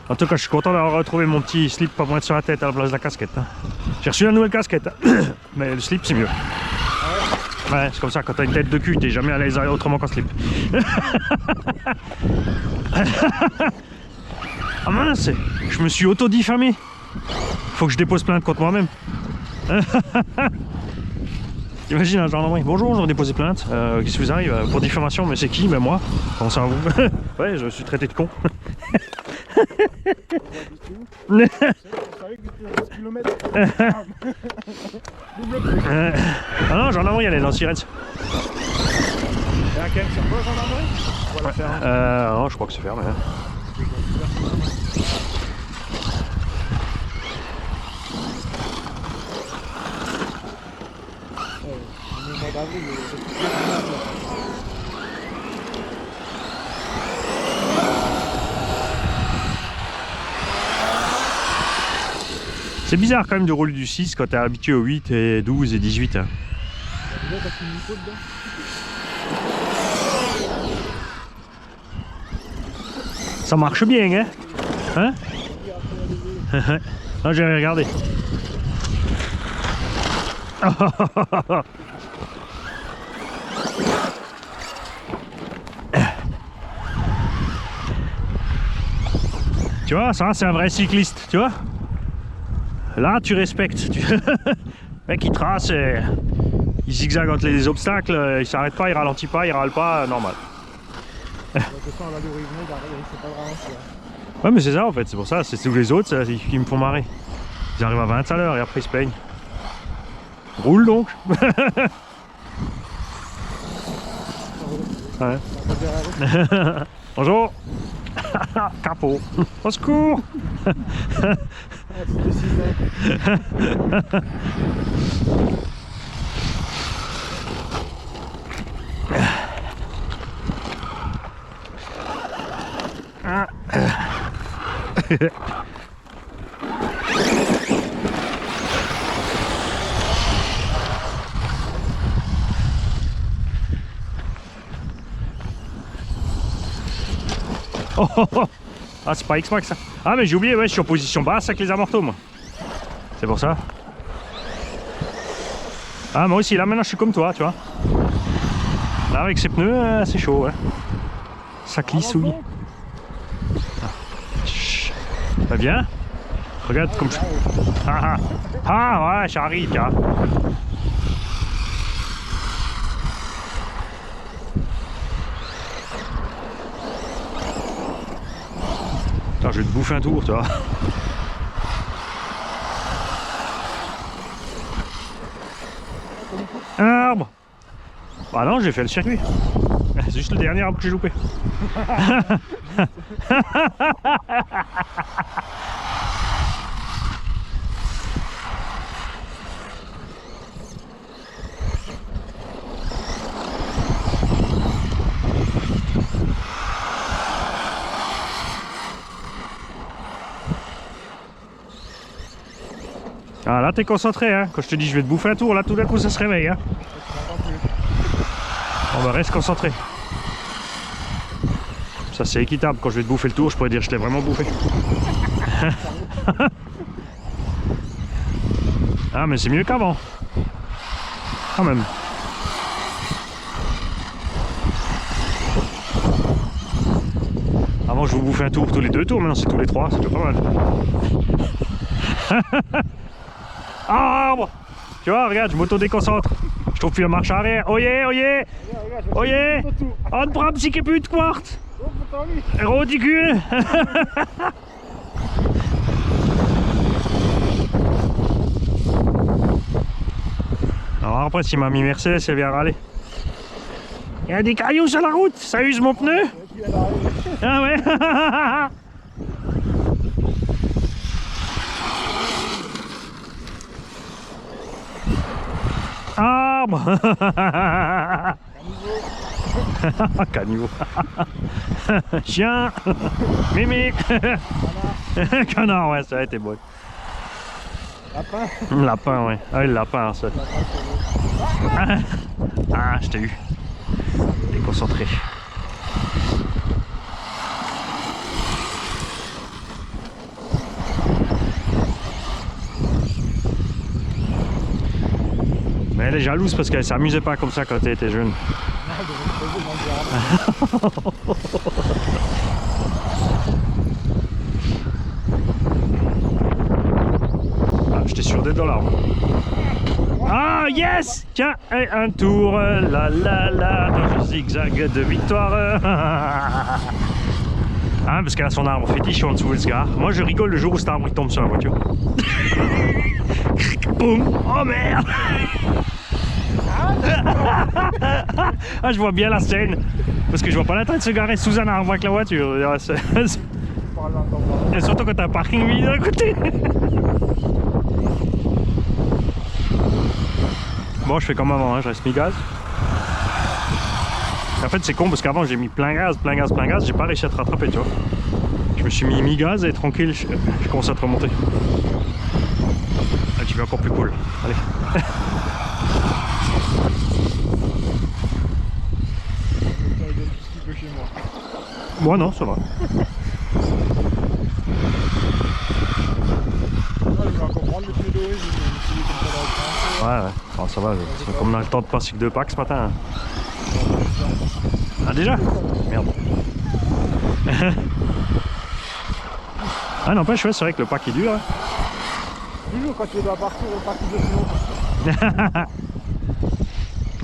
En tout cas, je suis content d'avoir retrouvé mon petit slip pas moins sur la tête à la place de la casquette. Hein. J'ai reçu la nouvelle casquette, mais le slip c'est mieux. Ouais, c'est comme ça, quand t'as une tête de cul, t'es jamais à l'aise autrement qu'en slip. Ah mince, je me suis auto-diffamé. Faut que je dépose plainte contre moi-même. Imagine un gendarmerie. Bonjour, j'ai déposé plainte. Qu'est-ce qui vous arrive pour diffamation? Mais c'est qui? Ben moi. Comment ça vous? Ouais, je suis traité de con. Ah non, gendarmerie, elle est dans Sirène. Et à quel serveur gendarmerie? On va la faire. Non, je crois que c'est fermé. Hein. C'est bizarre quand même de rouler du 6 quand t'es habitué au 8 et 12 et 18. Hein. Ça marche bien, hein? Hein? Non, j'ai regardé. Tu vois, ça c'est un vrai cycliste, tu vois? Là, tu respectes. Le mec, il trace, il zigzague entre les obstacles, il s'arrête pas, il ralentit pas, il râle pas, normal. Ouais, mais c'est ça en fait, c'est pour ça, c'est tous les autres ça, qui me font marrer. Ils arrivent à 20 à l'heure et après ils se peignent. Roule donc. Ouais. Bonjour. Capot. Au secours. Oh, oh, oh. Ah, c'est pas X-Max ça. Ah, mais j'ai oublié, ouais, je suis en position basse avec les amortos moi. C'est pour ça. Ah, moi aussi, là maintenant je suis comme toi, tu vois. Là avec ces pneus, c'est chaud, ouais. Ça glissouille. Ça vient? Regarde comme je... Ah, ah. Ah ouais, j'arrive, tiens. Attends, je vais te bouffer un tour, tu vois. Un arbre. Bah non, j'ai fait le circuit. C'est juste le dernier arbre que j'ai loupé. Ah là t'es concentré hein, quand je te dis je vais te bouffer un tour, là tout d'un coup ça se réveille hein. On va rester concentré. Ça c'est équitable, quand je vais te bouffer le tour je pourrais dire je l'ai vraiment bouffé. Ah mais c'est mieux qu'avant. Quand même. Avant je vous bouffais un tour tous les 2 tours, maintenant c'est tous les 3, c'est déjà pas mal. Arbre! Tu vois, regarde, je m'auto-déconcentre. Je trouve plus la marche arrière. Oyez, oyez! Oyez! On prend un petit peu de quart! Ridicule! Alors après, si mamie Mercedes, elle vient râler. Il y a des cailloux sur la route, ça use mon pneu! Ah ouais! Arbre. Caniveau. Chien. Mimi. Canard, ouais, ça a été bon. Lapin. Lapin, ouais. Ah, le lapin, ça. Ah, je t'ai eu. T'es concentré. Elle est jalouse parce qu'elle s'amusait pas comme ça quand elle était jeune. Ah, j'étais sûr d'être dans l'arbre. Ah yes! Tiens, et un tour, la la la, dans le zigzag de victoire. Hein, parce qu'elle a son arbre fétiche en dessous de ce gars. Moi je rigole le jour où cet arbre il tombe sur la voiture. Boum! Oh merde! Ah, je vois bien la scène. Parce que je vois pas la train de se garer sous un arbre avec la voiture. Et surtout quand t'as un parking vide à côté. Bon, je fais comme avant, hein, je reste mi-gaz. En fait, c'est con parce qu'avant j'ai mis plein gaz, j'ai pas réussi à te rattraper, tu vois. Je me suis mis mi-gaz et tranquille, je commence à te remonter. Là, tu vas encore plus cool. Allez. Moi, non, ça va. Ouais, bon, ça va, comme on a le temps de passer que 2 packs ce matin. Ah déjà? Merde. Ah n'empêche, ouais, c'est vrai que le pack est dur. Hein. Toujours quand tu dois partir, le pack est plus long.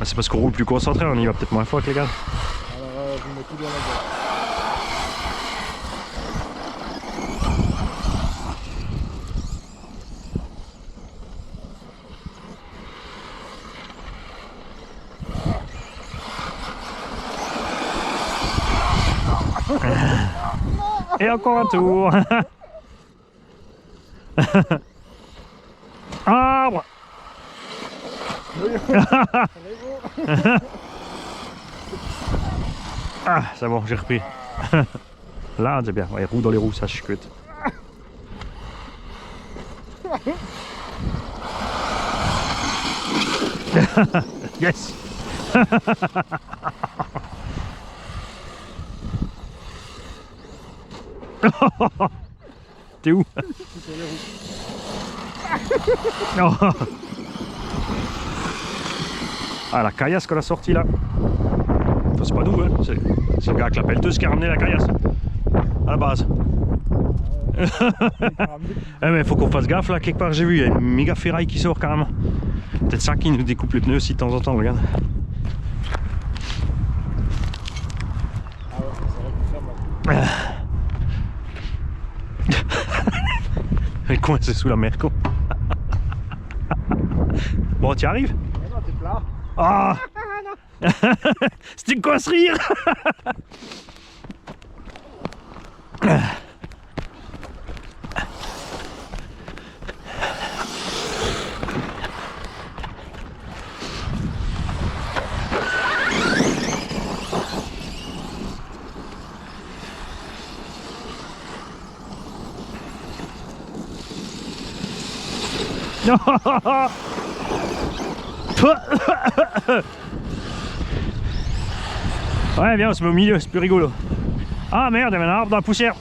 C'est parce qu'on roule plus concentré, on y va peut-être moins fort avec les gars. Alors, je mets tout dans la gueule. Et encore un tour. Arbre. Ah, c'est bon, j'ai repris. Là, c'est bien. Ouais, roue dans les roues, ça chute. Yes. T'es où? Oh. Ah, la caillasse qu'on a sortie là. Enfin, c'est pas nous, hein. C'est le gars avec la pelleteuse qui a ramené la caillasse. À la base. Eh mais faut qu'on fasse gaffe là, quelque part j'ai vu, il y a une méga ferraille qui sort carrément. Peut-être ça qui nous découpe les pneus aussi de temps en temps, regarde. Elle est coincée sous la merco. Bon, tu arrives? Non, t'es plat. Ah. C'était quoi ce rire? Ouais, viens, on se met au milieu, c'est plus rigolo. Ah merde, il y avait un arbre dans la poussière.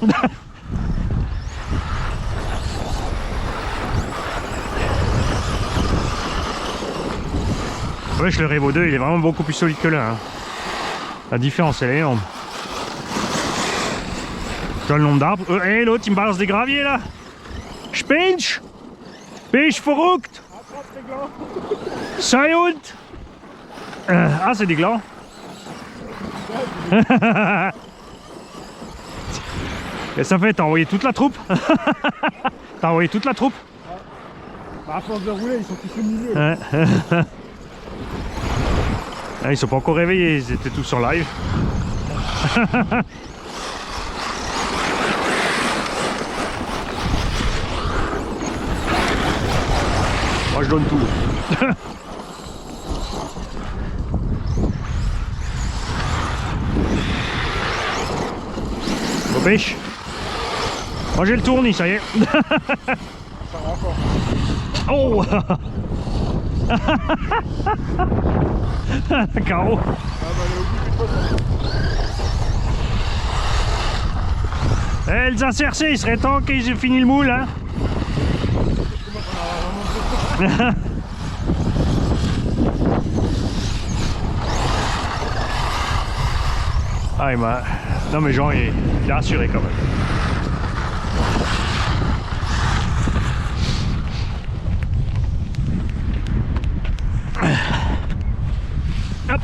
Wesh, le Revo 2, il est vraiment beaucoup plus solide que le 1. La différence, elle est énorme. Tu vois le nombre d'arbres. Et l'autre, il me balance des graviers là. Spinch. Pêche verrückt! Sei und! Ah, c'est des glands! Et ça fait, t'as envoyé toute la troupe? T'as envoyé toute la troupe? Bah, à force de rouler, ils sont tous au milieu. Ah, ils sont pas encore réveillés, ils étaient tous en live. Moi je donne tout. Au pêche. Moi j'ai le tournis, ça y est. Ça va encore. Oh. Caro. Ah bah, elle est au bout du poisson. Elsa Cersei, il serait temps qu'ils aient fini le moule, hein. Ah, non mais Jean, il a assuré quand même. Hop.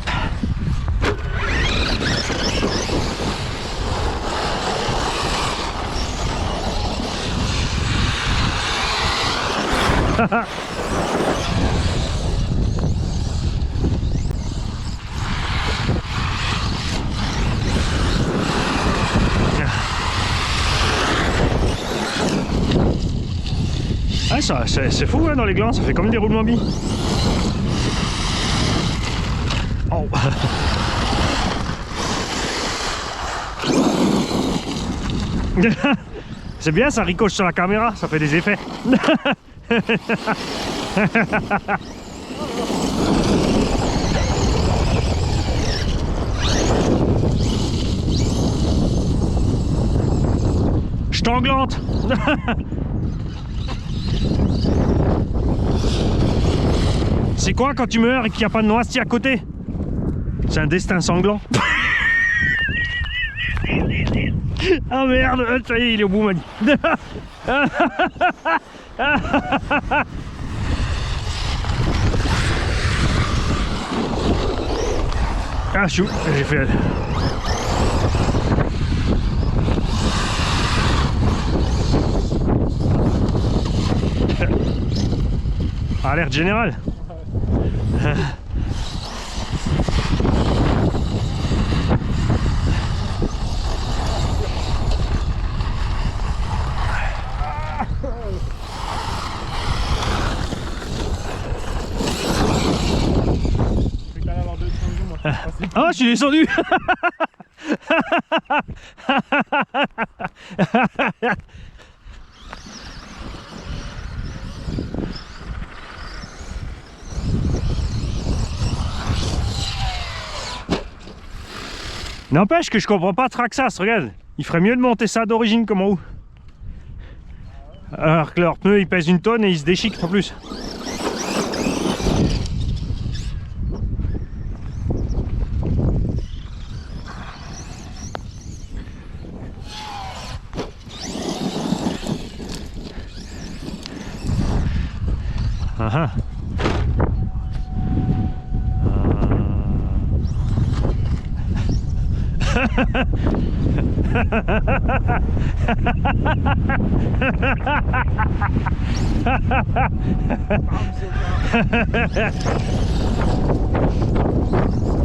Ah, c'est fou hein, dans les glands, ça fait comme des roulements billes. Oh. C'est bien, ça ricoche sur la caméra, ça fait des effets. Je t'englante. C'est quoi quand tu meurs et qu'il n'y a pas de noisetier à côté? C'est un destin sanglant. Ah merde, ça y est, il est au bout, Mani. Ah chou, j'ai fait... Alerte générale. Ah, je suis descendu. N'empêche que je comprends pas Traxxas, regarde. Il ferait mieux de monter ça d'origine comme en haut. Alors que leur pneu il pèse 1 tonne et il se déchiquent en plus. Ah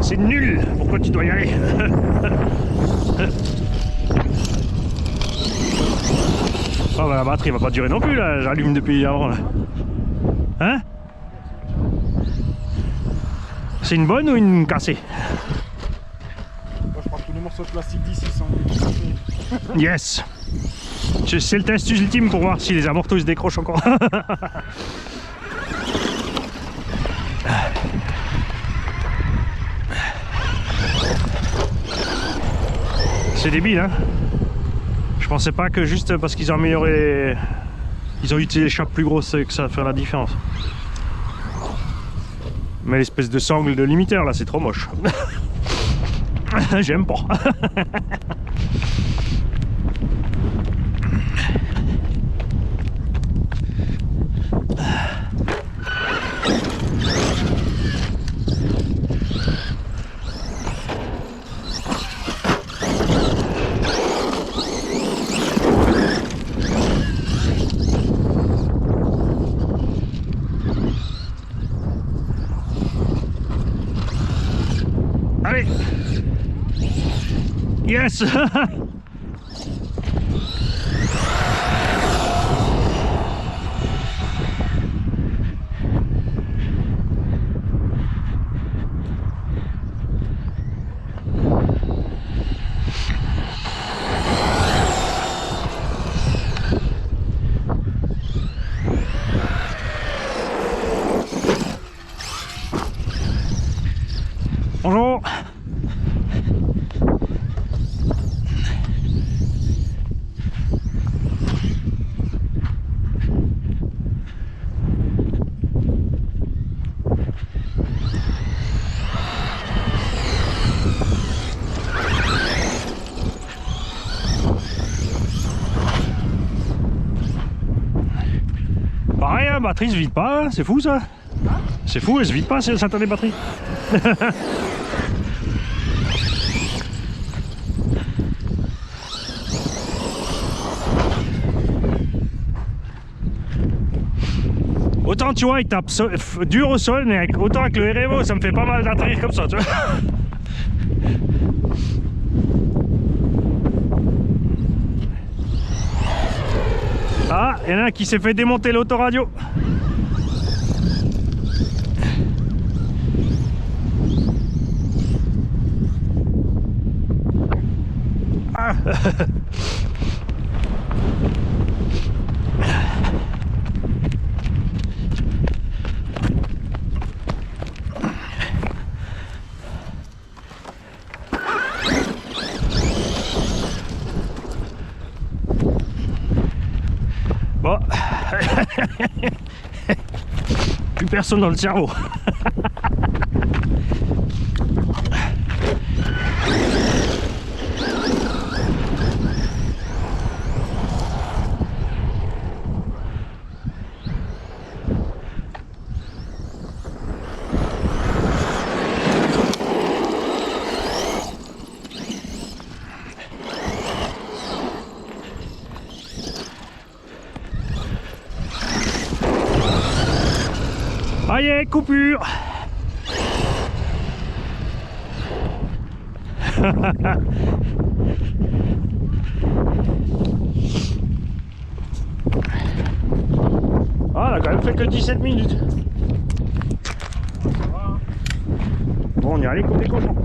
c'est nul. Pourquoi tu dois y aller? Oh bah la batterie va pas durer non plus là, j'allume depuis avant là. Hein? C'est une bonne ou une cassée? Je crois que tous les morceaux de plastique d'ici sont cassés. Yes! C'est le test ultime pour voir si les amortos se décrochent encore. C'est débile hein. Je pensais pas que juste parce qu'ils ont amélioré... Ils ont utilisé les chapeaux plus grosses que ça va faire la différence. Mais l'espèce de sangle de limiteur là c'est trop moche. J'aime pas. Allez. Yes. Bonjour. la batterie se vide pas, hein, c'est fou ça. C'est fou, elle se vide pas si elle s'attend les batteries. Autant tu vois, il tape dur au sol, mais autant avec le RMO, ça me fait pas mal d'atterrir comme ça, tu vois. Ah, il y en a un qui s'est fait démonter l'autoradio. Ah. Bon. Plus personne dans le cerveau. Aïe, coupure. Ah, on a quand même fait que 17 minutes. Bon, on y allait comme des cochons.